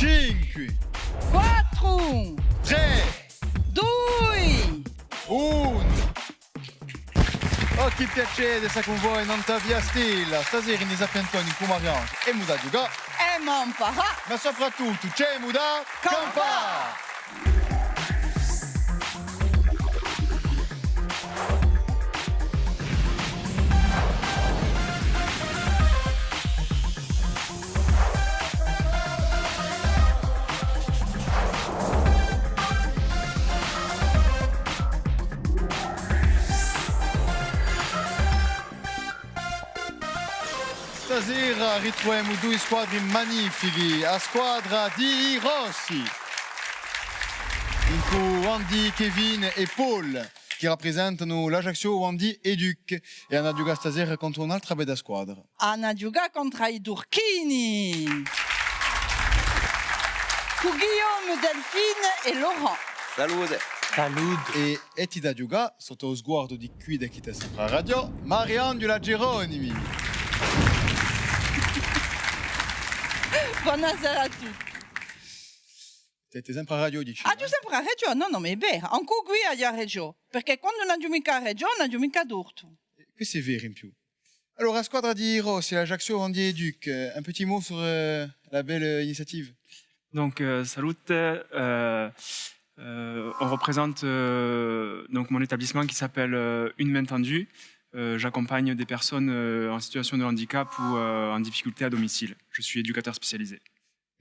5, 4, 3, 2, 1. Oh, che piacere sta con voi, non ti avvia stilla. Stasera in Zapentoni, come Mariange e Muda Giuga. e Montparà. Ma soprattutto c'è Muda Campa. Stasera ritroviamo due squadre magnifiche, la squadra di Rossi, in cui Andy, Kevin e Paul, che rappresentano l'Ajaccio, Andy e Duc, e hanno giocato stasera contro un'altra bella squadra. Hanno giocato contro i Durchini. Con Guillaume, Delphine e Laurent. Salute. E ti da giocare sotto lo sguardo di qui da chi ti sempre a radio, Mariangela Geronimi. Buonasera a tutti. Siete sempre a radio, dici? Ah, tu sempre a Reggio? No, ma è vero. Anche qui a Reggio. Perché quando non gioca a Reggio, non gioca a Durto. Questo è vero in più. Allora, la squadra di Rossi, l'Ajaccio, Andy et Duc, un petit mot sur la belle initiative. Donc, salut. On représente donc mon établissement qui s'appelle Une main tendue. J'accompagne des personnes en situation de handicap ou en difficulté à domicile. Je suis éducateur spécialisé.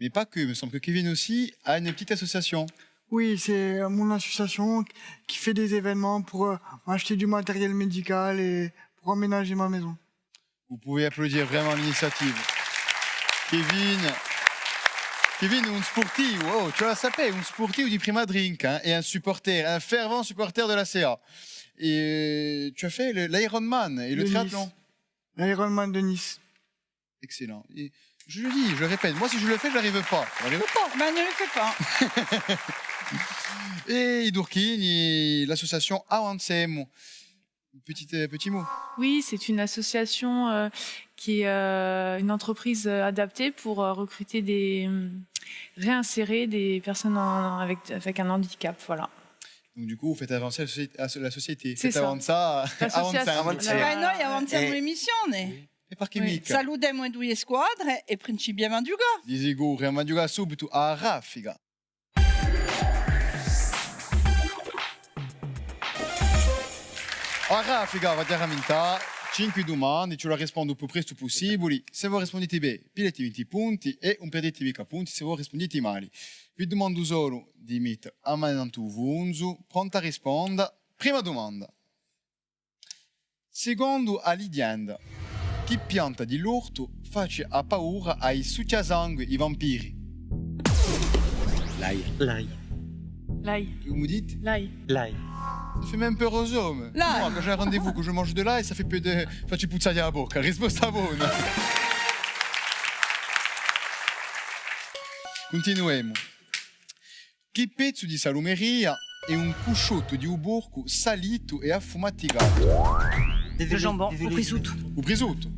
Mais pas que, il me semble que Kevin aussi a une petite association. Oui, c'est mon association qui fait des événements pour acheter du matériel médical et pour aménager ma maison. Vous pouvez applaudir vraiment l'initiative. Kevin, un sportivo, oh, tu la sapais, un sportivo di prima drink, hein, et un supporter, un fervent supporter de la CA. Et tu as fait l'Ironman et le triathlon. L'Ironman de Nice. Excellent. Et je le dis, je le répète, moi si je le fais, je n'arrive pas. Je n'arrive pas. Mais ne le fais pas. Et Idurkini, l'association Avancemo. Petit mot. Oui, c'est une association qui est une entreprise adaptée pour recruter réinsérer des personnes avec un handicap, voilà. Donc du coup, vous faites avancer la société. C'est ça. Avanzare. Beh, noi avanziamo l'emissione. E perché mica? Salutiamo le due squadre e principiamo a giocare. Di sicuro, andiamo a giocare subito a raffica. A raffica, va a 5 domande, ce la rispondo il più presto possibile. Se voi rispondete bene, pigliate 20 punti e un perdete mica punti se voi rispondete male. Vi domando solo di mettere a mano tu vunzu, pronta a rispondere. Prima domanda. Secondo a Lidianda, chi pianta di l'orto face a paura ai succiasangue, i vampiri? L'ail. Vous me dites? L'ail. Ça fait même peur aux hommes. L'ail. Moi, quand j'ai un rendez-vous, que je mange de l'ail, ça fait peu de... Facci puzzare la bocca. Risposta buona. Continuiamo. Che pezzo di salumeria è un cusciotto di uburco salito e affumaticato? Le jambon, au prisotto. Un prisotto.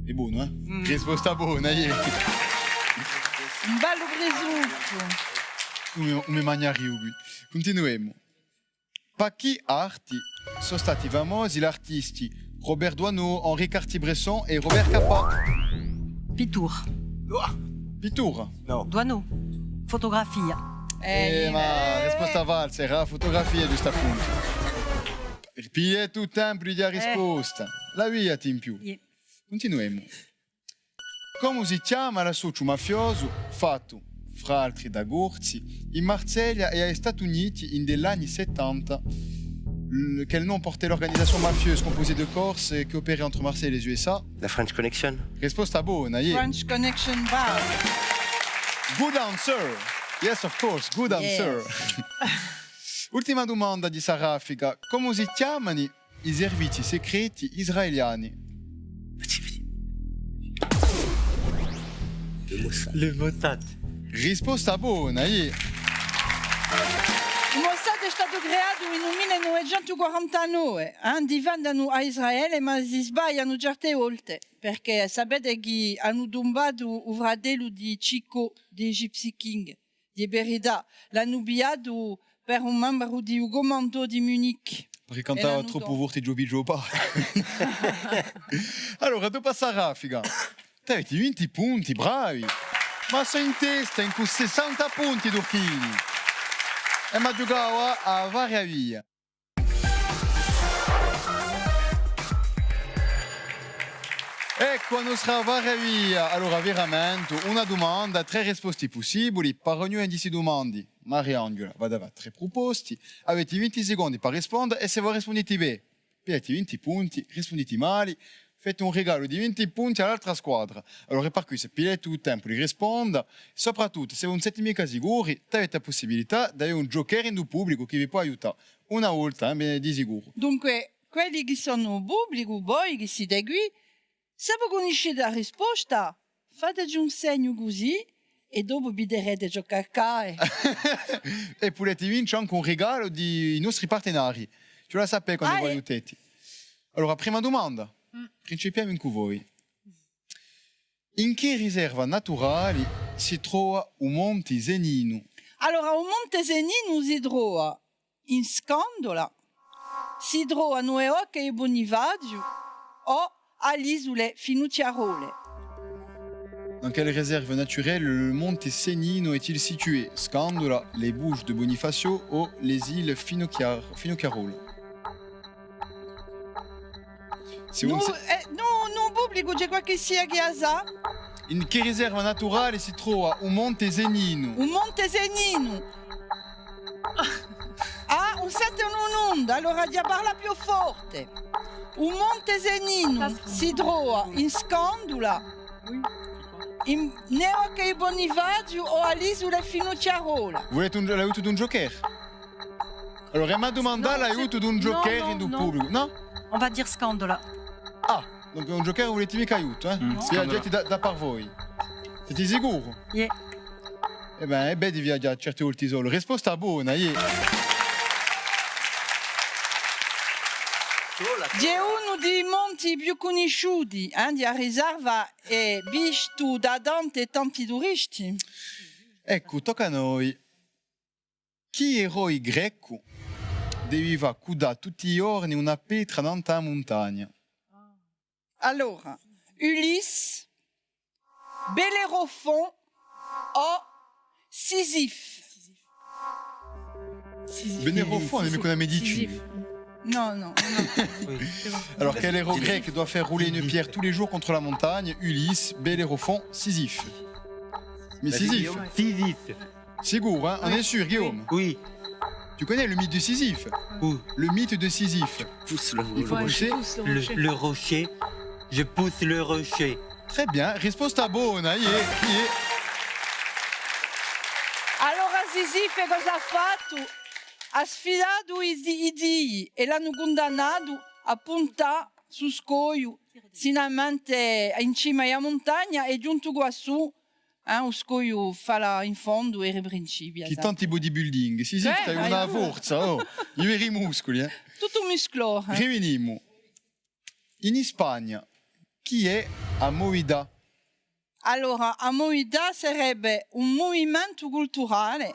È buono, eh? Risposta buona, ieri. Un bello presunto. Come mangiare qui. Continuiamo. Per chi arti sono stati famosi gli artisti Robert Doisneau, Henri Cartier-Bresson e Robert Capa? Pittura. Pittura? No. Doisneau. Fotografia. Ma risposta valsa, era la fotografia di sta punto. Il piglietto tempo di dare risposta. La via in più. Continuiamo. Come si chiama l'associo mafioso fatto, fra altri da Gorzi, in Marsiglia e agli Stati Uniti negli anni 70? Quel nom portait l'organisation mafieuse composée de Corses qui opérait entre Marseille et les USA? La French Connection. Risposta buona, yeah. French Connection Bar. Good answer. Yes, of course, good answer. Ultima domanda di Saraffica. Come si chiamano i servizi segreti israeliani? Le Mossad. Risposta buona, yeah. Il Mossad è stato creato nel 1949, diventano a Israele, ma si sbagliano certe volte. perché sapete che hanno dombato un fratello di Chico, di Gypsy King, di Berida. L'hanno biato per un membro di Ugo Manto di Munich. Perché cantava troppo forte Joby Joba. Allora, dopo Sara, figa. Te avete 20 punti, bravi. Ma sei in testa, con 60 punti, Durchini. E ma giocava a varia via. Ecco la nostra varia via. Allora, veramente, una domanda, 3 risposte possibili. Per ognuna di queste domande, Mariangela va dare 3 proposte. Avete 20 secondi per rispondere e se voi rispondete bene, avete 20 punti, rispondete male, fate un regalo di 20 punti all'altra squadra. Allora, per cui se pilate tutto il tempo di rispondere, soprattutto se non siete mica sicuri, avete la possibilità di avere un joker in pubblico che vi può aiutare una volta, di sicuro. Dunque, quelli che sono in pubblico, voi che siete qui, se voi conoscete la risposta, fateci un segno così e dopo vi darete giocare. E potete vincere anche un regalo dei nostri partenari. Ce la sapete quando voi aiutate. Allora, prima domanda. Principiamo con voi. In che riserva naturale si trova un Monte Zenino? Allora, un Monte Zenino si trova in Scandola, si trova a Nueoca e Bonivadio o alle isole Finocchiarole. Dans quelle réserve naturelle le Monte Zenino est-il situé? Scandola, les Bouches de Bonifacio ou les îles Finocchiarole? Non pubblico c'è qualche sia che ha sa? In che riserva naturale si trova un Monte Zenino? Un Monte Zenino. Ah, un 7 o un'onda, allora già parla più forte. Un Monte Zenino si trova in Scandola, in Neoca e Bonivadio o all'isola Finocchiarola. Volete l'aiuto di un joker? Allora, mi ha domandato l'aiuto di un joker in pubblico, no? On va dire Scandola. Ah, donc un joker volete mica aiuto, eh? Viaggiate da par voi. Siete sicuro? Yeah. Eh ben, è bene di viaggiare certe volte solo. Risposta buona, C'è uno dei monti più conosciuti di riserva e visto da tanti turisti. Ecco, tocca a noi. Chi eroe greco doveva cudare tutti i giorni una pietra davanti alla montagna? Allora, Ulysse, Bellérophon o Sisyphe? Bellérophon, on est comme Medici. Non. Alors, quel héros grec doit faire rouler une pierre tous les jours contre la montagne? Ulysse, Bellérophon, Sisyphe. Mais Sisyphe. Sisyphe. Sigour, hein? On est sûr, Guillaume? Oui. Tu connais le mythe de Sisyphe? Où? Le mythe de Sisyphe. Pousse le, Il faut pousser. le rocher. Je pousse le rocher. Très bien, risposta buona, Allora Sisyphe cosa ha fatto? Ha sfidato i dei e l'hanno condannato a puntare su scoglio finalmente in cima alla montagna e giunto qua su lo scoglio fa in fondo e riprincipia. Chi tanti bodybuilding. Sisyphe, t'hai una forza, oh. I veri muscoli, eh. Tutto muscolo. Riveniamo. In Spagna, chi è Amoida? Allora, Amoida sarebbe un movimento culturale,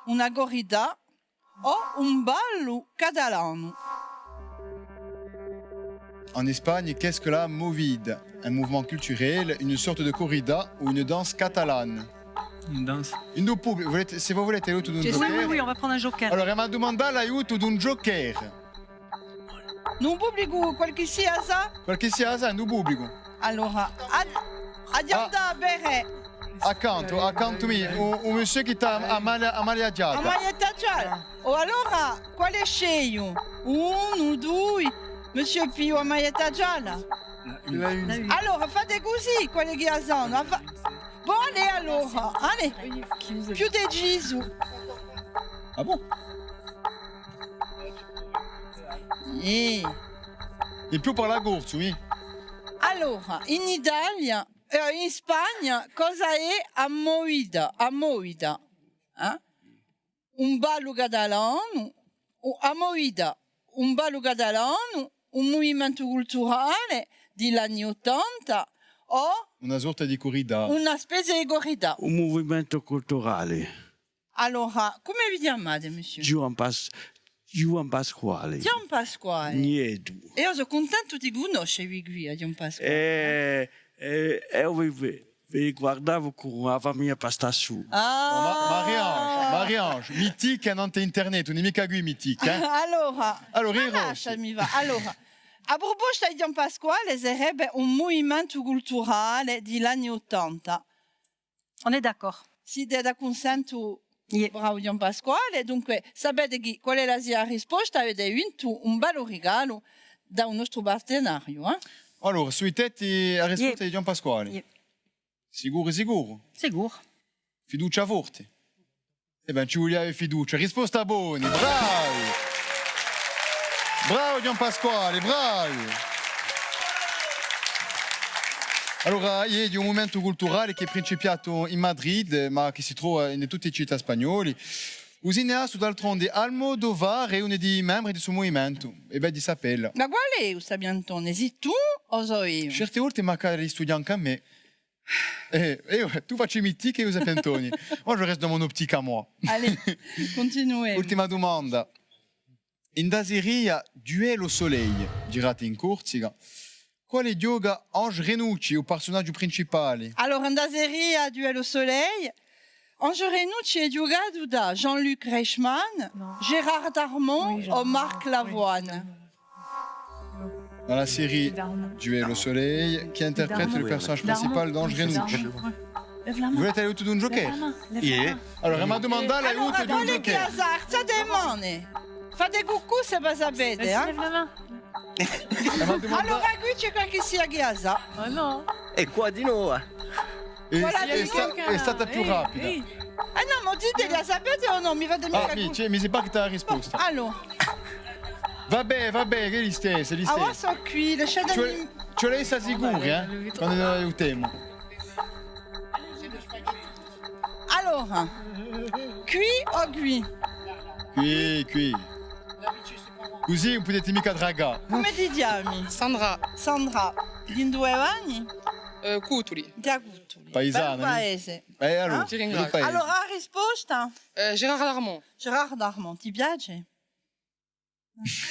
una corrida o un ballo catalano. En Espagne, qu'est-ce que la movida? Un mouvement culturel, une sorte de corrida ou une danse catalane? Une danse. Se voi volete l'aiuto di un joker... Oui, on va prendre un joker. Allora, mi ha domandato l'aiuto di un joker. Non pubblico qualche sia sa? Qualche sia sa, non pubblico. Allora, andiamo da bere. Accanto mi, un monsieur che sta a maglia gialla. A maglietta gialla. O allora, quale scegli? Uno, due, Monsieur Pio a maglietta gialla. Allora, fate così, quelli che sono. Bon, allora, allez, più deciso. Ah bon? E più per la corsa, oui. Allora, in Italia, in Spagna, cosa è Amoida? Amoida. Un ballo catalano. Amoida, un ballo catalano, un movimento culturale degli anni 80 o Una sorta di corrida. una specie di corrida. Un movimento culturale. Allora, come vi chiamate, monsieur? Juan Pasquale. Gian Pasquale. Nieto. E io sono contento di conoscervi qui a Gian Pasquale. Eu vi guardavo con la famiglia Pastassu. Marie-Ange, mythique è nante internet, non è mica qui mythique. Allora, i lasciami va. Allora, a proposito di Gian Pasquale, sarebbe un movimento culturale degli anni 80. On est d'accord. Siete da consento bravo Gian Pasquale, dunque sapete che qual è la sia risposta? Avete vinto un bello regalo da un nostro partenario. Allora, sui tetti la risposta di Gian Pasquale. Yeah. Sicuro? Sicuro. Fiducia forte. Eh ben, ci vogliamo fiducia. Risposta buona, bravi! Bravo Gian Pasquale, bravi! Allora, ieri un momento culturale che è principiato in Madrid, ma che si trova in tutte le città spagnole. Usine su d'altronde Almodovar è uno dei membri del suo movimento. E beh, di sapere. Ma qual è questa piantone? Sei tu o so io? Certe volte magari studi anche a me. Tu facci mythique e io Pentoni. Moi, je reste dans mon optique à moi. Allez, continuez. Ultima domanda. In Daseria, Duello Soleil, girate in Corsica, quale gioca Ange Renucci, o personaggio principale? Allora, in Daseria, Duello Soleil, Ange Renucci è giocato da Jean-Luc Reichmann, Gérard Darmon o Marc Lavoine. Dans la série Duello Soleil, qui interprète le personnage principal d'Ange Renucci. Vous voulez aller autour d'un joker? Allora, ma domanda è Allora, autour d'un quale joker. Chiazar, te mani. Fate cucù se va sapete, Lève la main. Allora, qui c'è qualche sia Chiazar. Oh non. E qua di nuovo. Voilà, È stata più rapida. Ah no, ma dite, la sapete o no? Mi fate mica Mi si parte la risposta. Allora, Vabbè, che è gli stessi, ah, io sono qui, lasciatemi... Ce l'hai sta sicuri, quando aiutiamo. Allora, qui o qui? Qui. Così non potete mica dragare. Come ti chiami? Sandra Sandra. Di due anni? Cutuli. Di Agutuli. Paesana, Bel paese. Allora, Ti ringrazio. paese. Allora, la risposta? Gérard Darmon. Gérard Darmon, ti piace?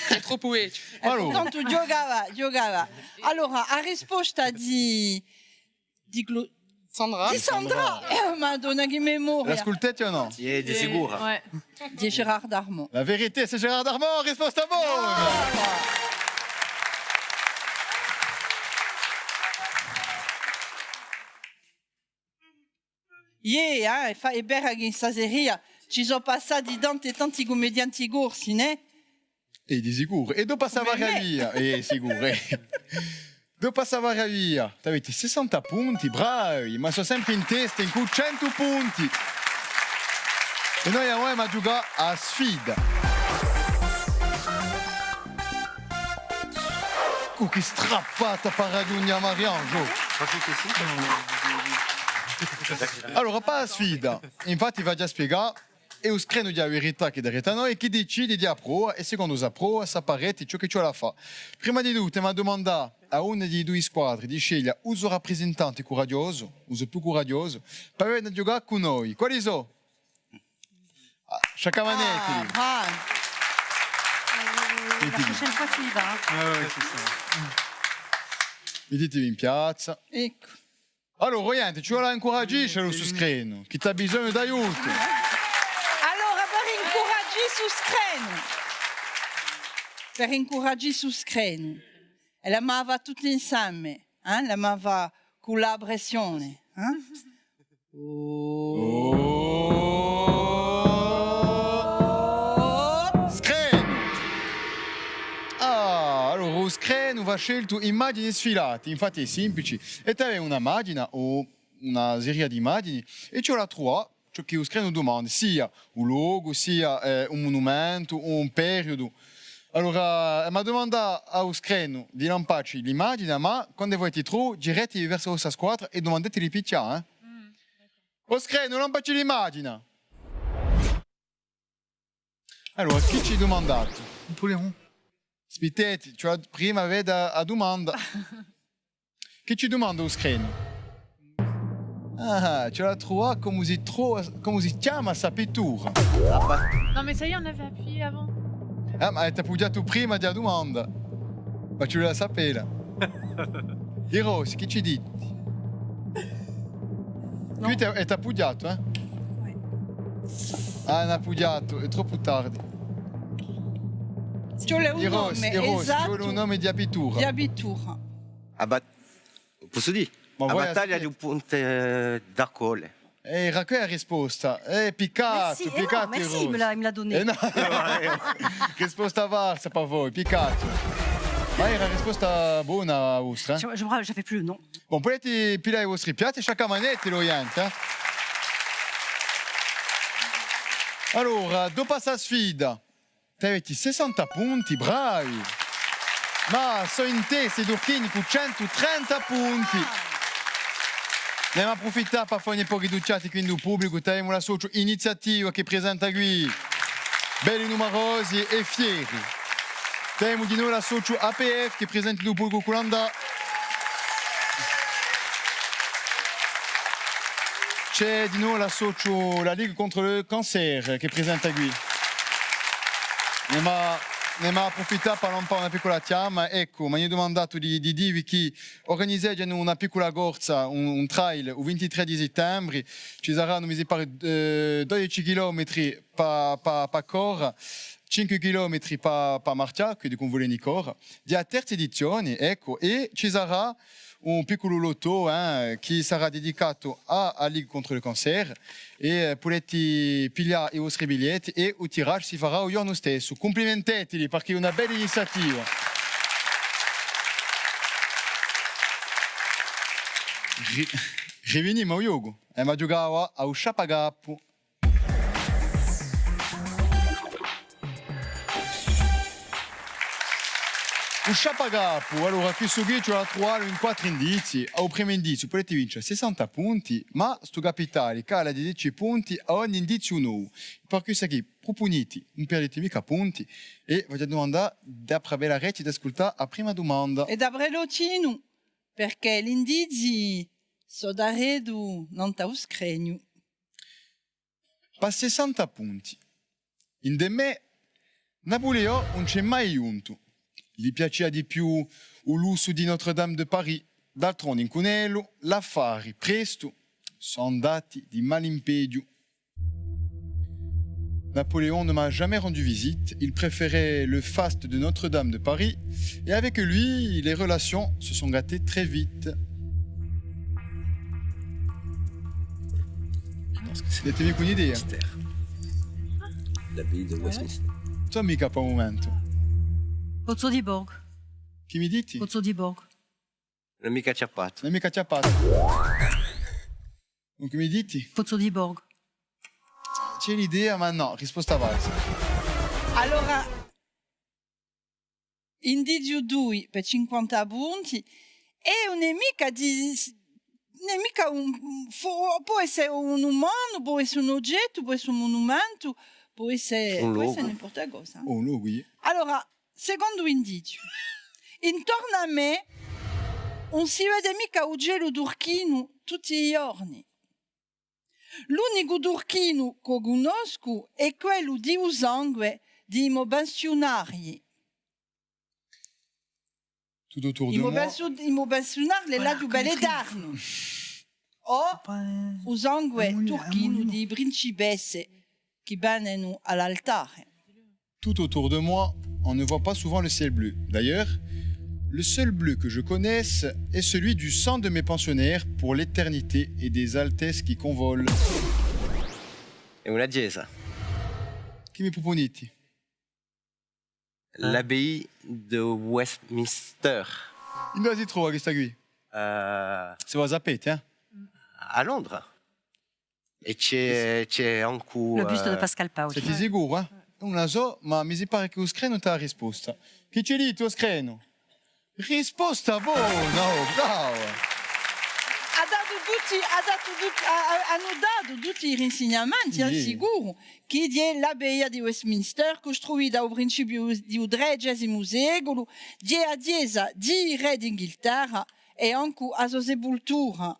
È troppo poetico. Allora. Tanto giocava. Allora, la risposta di Sandra. Di Sandra. Madonna, che memoria. L'ascoltete o no? Sì, di sicuro. Ouais. Di Gérard Darmon. La verità, c'est Gérard Darmon, risposta buona! È vero che in stasera ci sono passati tanti commedianti corsi, né? E di sicuro. E dopo passava via. Sicuro. Dopo passava via. Avete 60 punti, bravi, ma sono sempre in testa, in cui 100 punti. E noi andiamo a giocare a sfida. Che strappata paradugna Mariangio. Allora, pas la sfida. Infatti va già spiegare. E lo screno di la verità che è dietro a noi e chi decide di approva e secondo la prova sapparete ciò che c'è la fa. Prima di tutto, mi domanda a una di due squadre di scegliere uso rappresentante coraggioso, uso più coraggioso, per venire a giocare con noi. Quali sono? Sciacamanetti. La prochaine fois, tu y vas. Mettitevi in piazza. Ecco. Allora, niente, ci vuole incoraggisce lo screno. Chi ha bisogno d'aiuto. Per incoraggiare su screno. E la mava tutti insieme, la mava collaborazione. Screno! Allora, lo screno va scelto immagini sfilate, infatti è semplice. E tu hai una macchina o una serie di immagini e ce la trovi. Ciò che lo screno domanda, sia un logo, sia un monumento, un periodo. Allora, mi domanda allo screno di lamparci l'immagine, ma quando voi ti trovi, girate verso la vostra squadra e domandate di picchiare. Lo screno, lampaci l'immagine. Allora, chi ci ha domandato? Napoléon. Aspettate, cioè prima veda la domanda. Che ci domanda lo screno? Ah, ce l'ha trovata come si chiama sta pittura? Non, mais ça y est, on avait appuyé avant. Ah, ma ti appoggiato prima della domanda. Ma ci voleva sapere. Eros, che ci dici? Qui è appoggiato, eh? Ah, è appoggiato, è troppo tardi. Ci vuole un Eros, nome ci vuole un esatto nome di abitura. di abitura. Posso dire? Ma La voi battaglia di un ponte d'Arcole. Era qui la risposta. Piccato, Merci, piccato. merci, Eros. il me l'a donné. No. Risposta varsa per voi, piccato. Ma era risposta buona vostra. J'avais plus le nom. Bon, potete pilare i vostri piatti, chacun manette lo yente. Allora, dopo questa sfida, ti avete 60 punti, bravi. Ma sono in testa i Durchini con 130 punti. Ne abbiamo approfittato per fare un po' riducciati quindi il pubblico. Abbiamo la socio iniziativa che presenta qui belli numerosi e fieri. Abbiamo di noi la socio APF che presenta il pubblico Colanda. C'è di noi la socio la Ligue contre le cancer che presenta qui. Ne abbiamo approfittato per un po' una piccola chiama. Ecco, mi hanno domandato di dirvi che organizzano una piccola corsa, un trail, il 23 di settembre. Ci saranno, mi pare, 12 km per correre, 5 km per marciare, quindi con volere in corsa. Di a terza edizione, ecco, e ci sarà un piccolo lotto che sarà dedicato alla Ligue contre le cancer e potete pigliare i vostri biglietti e il tirage si farà il giorno stesso. Complimentateli perché è una bella iniziativa. Riveniamo a Yogo e ma giocava a Ushapagapu. Un Ushapagapu, allora qui su Ghiaccio la trovare in 4 indizi. Al primo indizio potete vincere 60 punti, ma sto capitale cala di 10 punti a ogni indizio nuovo. Per questo qui proponete, non perdete mica punti e voglio domandare d'après la rete di ascoltare la prima domanda. E da Brelotino, perché gli indizi sono da redu non ta uscregno. Per 60 punti. In de me, Napoleon non c'è mai giunto. Gli piaceva di più il lusso di Notre-Dame de Paris. D'altronde in Cunello, l'affari presto sono andati di malimpedio. Napoléon ne m'a jamais rendu visite, il préférait le faste de Notre-Dame de Paris, et avec lui, les relations se sont gâtées très vite. Siete mica un'idea? L'abbaye de Westminster. Tu mica per un momento. Pozzo di Borg. Chi mi diti? Pozzo di Borg. Non è mica acciappato. Non è mica acciappato. Chi mi diti? Pozzo di Borg. C'è l'idea, ma no, risposta valsa. Allora, indizio 2 per 50 punti e un'emica di... Nemica può essere un umano, può essere un oggetto, può essere un monumento, può essere n'importe cosa. Un logo, oui. Allora, secondo indizio, intorno a me non si vede mica un gelo d'urchino tutti i giorni. L'unico d'urchino che conosco è quello di Usangue di Imobensionari. Tout autour de moi. Imobensionari è là di Belledarno. O Usangue d'urchino di Principesse che vengono all'altare. Tout autour de moi, on ne voit pas souvent le ciel bleu. D'ailleurs, le seul bleu que je connaisse est celui du sang de mes pensionnaires pour l'éternité et des altesses qui convolent. È una chiesa. Chi mi proponete? L'abbaye de Westminster. In dove si trova questa qui? Se voi sapete, eh? A Londra. E c'è anche... Le buste de Pascal Pau. Siete sicuro, eh? Non la so, ma mi pare che lo screno ti ha risposta. Chi c'è lì, tuo screno? Risposta buona, bravo! Hanno dato tutti i insegnamenti al sicuro che è l'abbaia di Westminster costruita al principio del XIII secolo, è la chiesa di re d'Inghilterra e anche a sua sepoltura.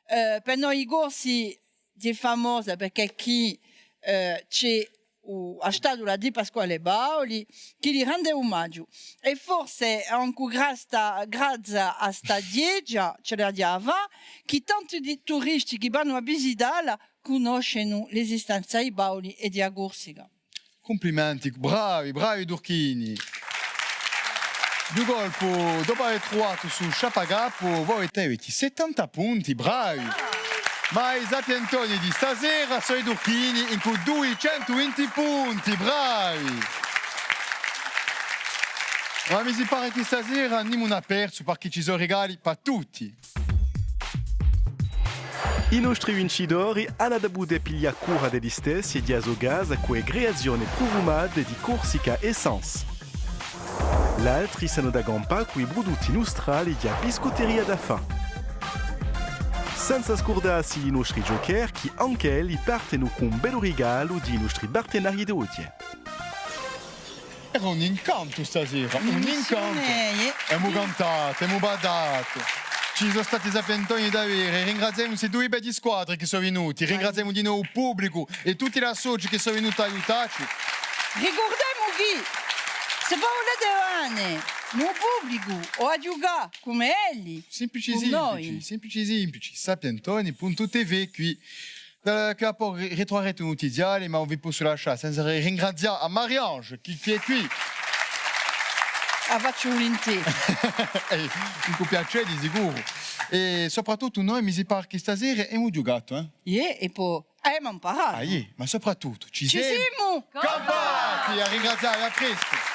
Per noi i corsi di famosa perché chi c'è a stato di Pasquale Bauli che gli rende omaggio e forse anche grazie a sta diega ce la diava che tanti di turisti che vanno a visitarla conoscono l'esistenza di Bauli e di Agorsica. Complimenti, bravi Durchini. Due colpo, dopo aver trovato su Sciapagapo, voi avete 70 punti, bravi. Ma i sapientoni di stasera sono i Durchini in cui 220 punti, bravi. Ma mi si pare che stasera non abbiamo perso perché ci sono regali per tutti. I nostri vincitori hanno dovuto pigliare cura degli stessi e di Azogaz con creazione profumata di Corsica Essence. Gli altri sono da gampa con i prodotti nostrali di biscotteria da fa. Senza scordarsi i nostri joker che anche li partono con un bel regalo di nostri partenari di oggi. Era un incanto stasera, un incanto. Abbiamo cantato, abbiamo badato. Ci sono stati sapientoni da avere. Ringraziamo questi due bei squadre che sono venuti. Ringraziamo di nuovo il pubblico e tutti gli associ che sono venuti a aiutarci. Ricordiamo che se volete il pubblico o a giocare come elli, semplici, sapientoni.tv qui. Che a poi ritroverete un quotidiano, ma vi posso lasciare senza ringraziare a Marie-Ange che è qui. Faccio volentieri. Un piacere di sicuro. E soprattutto noi mi si pare che stasera abbiamo giocato. E poi abbiamo imparato. Ma soprattutto ci siamo campati a ringraziare, a presto.